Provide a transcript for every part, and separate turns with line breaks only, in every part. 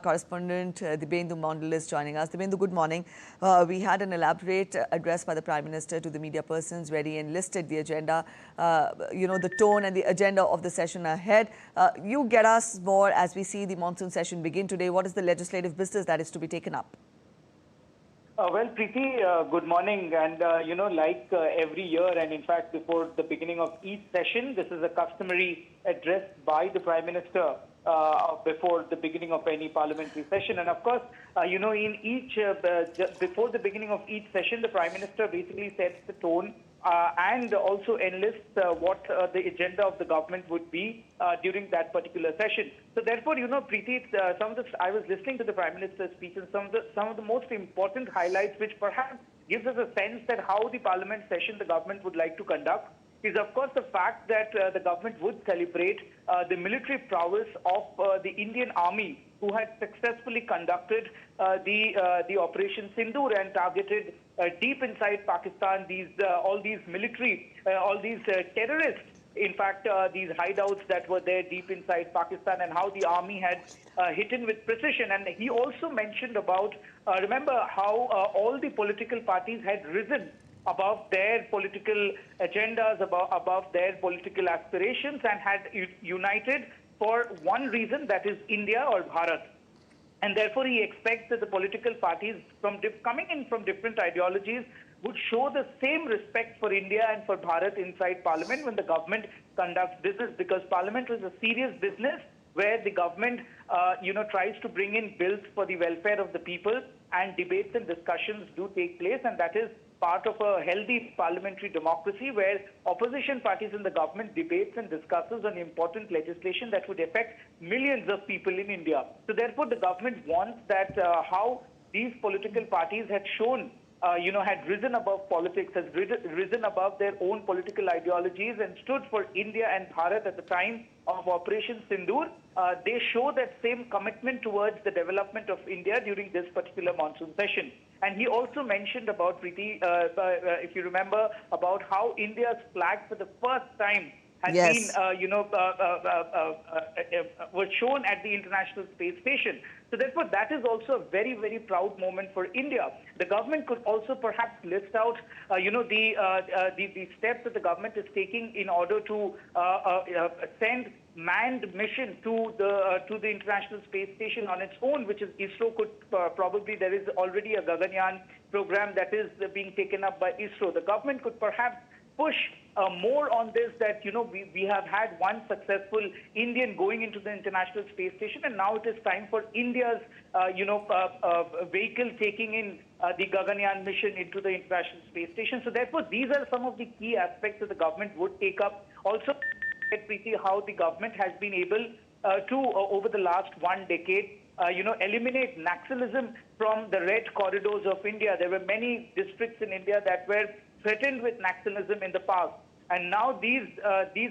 Correspondent Dibendu Mondal is joining us. Dibendu, good morning. We had an elaborate address by the Prime Minister to the media persons where he enlisted the agenda, the tone and the agenda of the session ahead. You get us more as we see the monsoon session begin today. What is the legislative business that is to be taken up?
Well, Preeti, good morning. And, like every year, and in fact, before the beginning of each session, this is a customary address by the Prime Minister before the beginning of any parliamentary session. And of course, in each, before the beginning of each session, the Prime Minister basically sets the tone and also enlists what the agenda of the government would be during that particular session. So therefore, Preeti, I was listening to the Prime Minister's speech, and some of the most important highlights, which perhaps gives us a sense that how the Parliament session the government would like to conduct, is of course the fact that the government would celebrate the military prowess of the Indian Army, who had successfully conducted the Operation Sindoor and targeted deep inside Pakistan all these terrorists. In fact, these hideouts that were there deep inside Pakistan, and how the army had hit in with precision. And he also mentioned about, remember how all the political parties had risen above their political agendas, above their political aspirations, and had united for one reason, that is India or Bharat. And therefore, he expects that the political parties coming in from different ideologies would show the same respect for India and for Bharat inside Parliament when the government conducts business, because Parliament is a serious business where the government, tries to bring in bills for the welfare of the people, and debates and discussions do take place, and that is part of a healthy parliamentary democracy where opposition parties in the government debates and discusses on important legislation that would affect millions of people in India. So therefore, the government wants that how these political parties had shown had risen above politics, has risen above their own political ideologies and stood for India and Bharat at the time of Operation Sindoor. They show that same commitment towards the development of India during this particular monsoon session. And he also mentioned about, Preeti, if you remember, about how India's flag for the first time had been, was shown at the International Space Station. So therefore, that is also a very, very proud moment for India. The government could also perhaps list out, the steps that the government is taking in order to send manned mission to the International Space Station on its own, which is ISRO could probably, there is already a Gaganyaan program that is being taken up by ISRO. The government could perhaps push more on this, that, we have had one successful Indian going into the International Space Station, and now it is time for India's, vehicle taking in the Gaganyaan mission into the International Space Station. So therefore, these are some of the key aspects that the government would take up. Also, Preeti, how the government has been able to, over the last one decade, eliminate Naxalism from the red corridors of India. There were many districts in India that were threatened with Naxalism in the past. And now these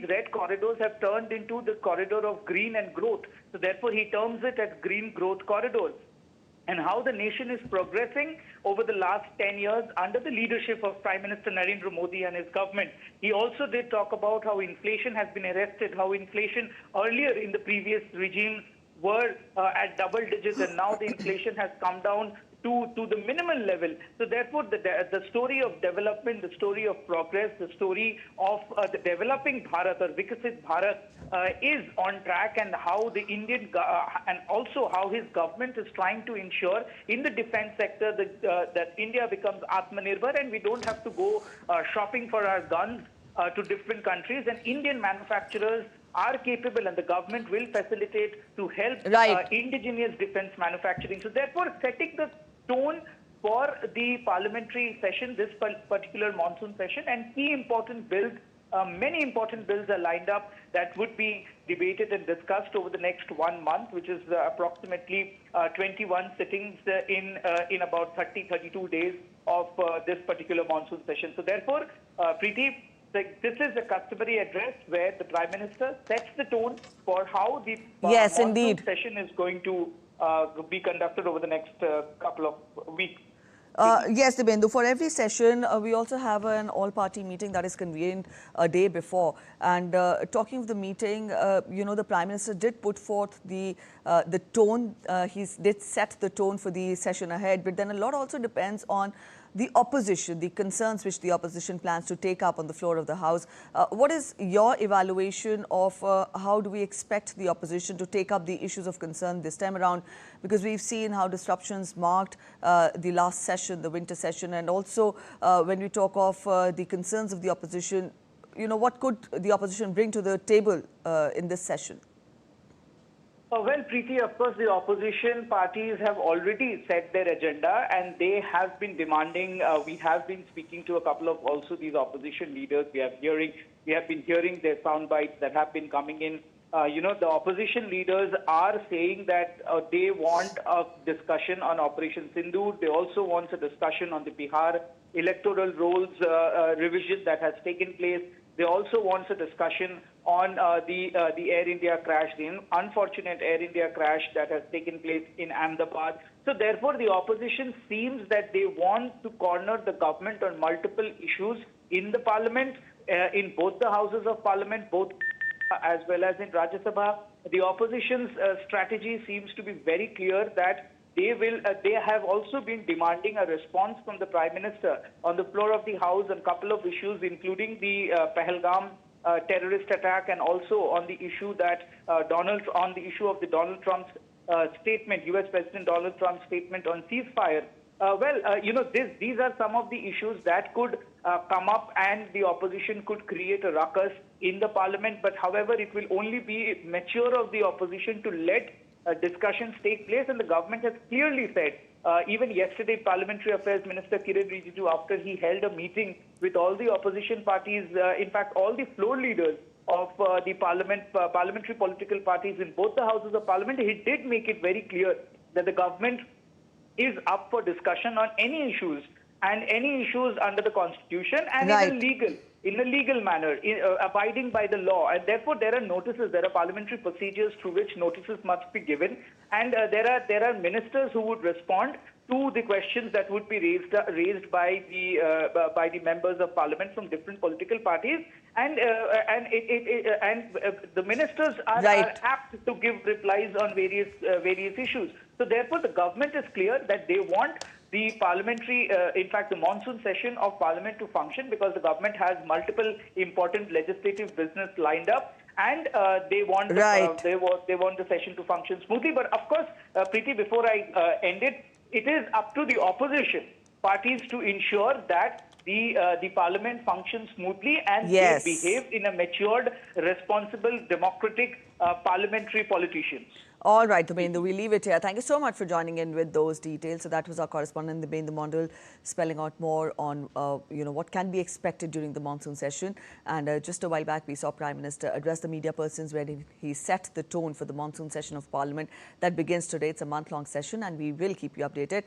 red corridors have turned into the corridor of green and growth. So therefore, he terms it as green growth corridors. And how the nation is progressing over the last 10 years under the leadership of Prime Minister Narendra Modi and his government. He also did talk about how inflation has been arrested, how inflation earlier in the previous regimes were at double digits, and now the inflation has come down to the minimal level. So therefore, the story of development, the story of progress, the story of the developing Bharat or Vikasit Bharat is on track, and how the and also how his government is trying to ensure in the defense sector that India becomes Atmanirbhar, and we don't have to go shopping for our guns to different countries, and Indian manufacturers are capable, and the government will facilitate to help indigenous defense manufacturing. So therefore, setting the tone for the parliamentary session, this particular monsoon session, and key important bills, many important bills are lined up that would be debated and discussed over the next 1 month, which is approximately 21 sittings in about 32 days of this particular monsoon session. So therefore, Preeti, this is a customary address where the Prime Minister sets the tone for how the monsoon session is going to be conducted over the next couple of weeks.
Yes, Dibendu, for every session, we also have an all-party meeting that is convened a day before. And talking of the meeting, the Prime Minister did put forth the tone. He did set the tone for the session ahead. But then a lot also depends on the opposition, the concerns which the opposition plans to take up on the floor of the House. What is your evaluation of how do we expect the opposition to take up the issues of concern this time around? Because we've seen how disruptions marked the last session, the winter session, and also when we talk of the concerns of the opposition, what could the opposition bring to the table in this session?
Well, Preeti, of course, the opposition parties have already set their agenda and they have been demanding, we have been speaking to a couple of also these opposition leaders. We have been hearing their sound bites that have been coming in. The opposition leaders are saying that they want a discussion on Operation Sindoor. They also want a discussion on the Bihar electoral rolls revision that has taken place. They also want a discussion on the Air India crash, the unfortunate Air India crash that has taken place in Ahmedabad. So therefore, the opposition seems that they want to corner the government on multiple issues in the parliament, in both the houses of parliament, both as well as in Rajya Sabha. The opposition's strategy seems to be very clear that they have also been demanding a response from the Prime Minister on the floor of the House on a couple of issues, including the Pahalgam terrorist attack, and also on the issue that on the issue of the Donald Trump's statement, U.S. President Donald Trump's statement on ceasefire. These are some of the issues that could come up, and the opposition could create a ruckus in the parliament. But however, it will only be mature of the opposition to let discussions take place, and the government has clearly said, even yesterday, Parliamentary Affairs Minister Kiren Rijiju, after he held a meeting with all the opposition parties, in fact, all the floor leaders of the parliamentary political parties in both the houses of parliament, he did make it very clear that the government is up for discussion on any issues, and any issues under the constitution and in a legal manner, abiding by the law. And therefore, there are notices, there are parliamentary procedures through which notices must be given. And there are ministers who would respond to the questions that would be raised by the members of parliament from different political parties. And the ministers are apt to give replies on various issues. So therefore, the government is clear that they want the parliamentary, in fact, the monsoon session of parliament to function, because the government has multiple important legislative business lined up, and they want the session to function smoothly. But of course, Preeti, before I end it, it is up to the opposition parties to ensure that the parliament functions smoothly and they behave in a matured, responsible, democratic parliamentary politicians.
All right, Dibendu, we leave it here. Thank you so much for joining in with those details. So that was our correspondent, Dibendu Mondal, spelling out more on, what can be expected during the monsoon session. And just a while back, we saw Prime Minister address the media persons where he set the tone for the monsoon session of Parliament that begins today. It's a month-long session, and we will keep you updated.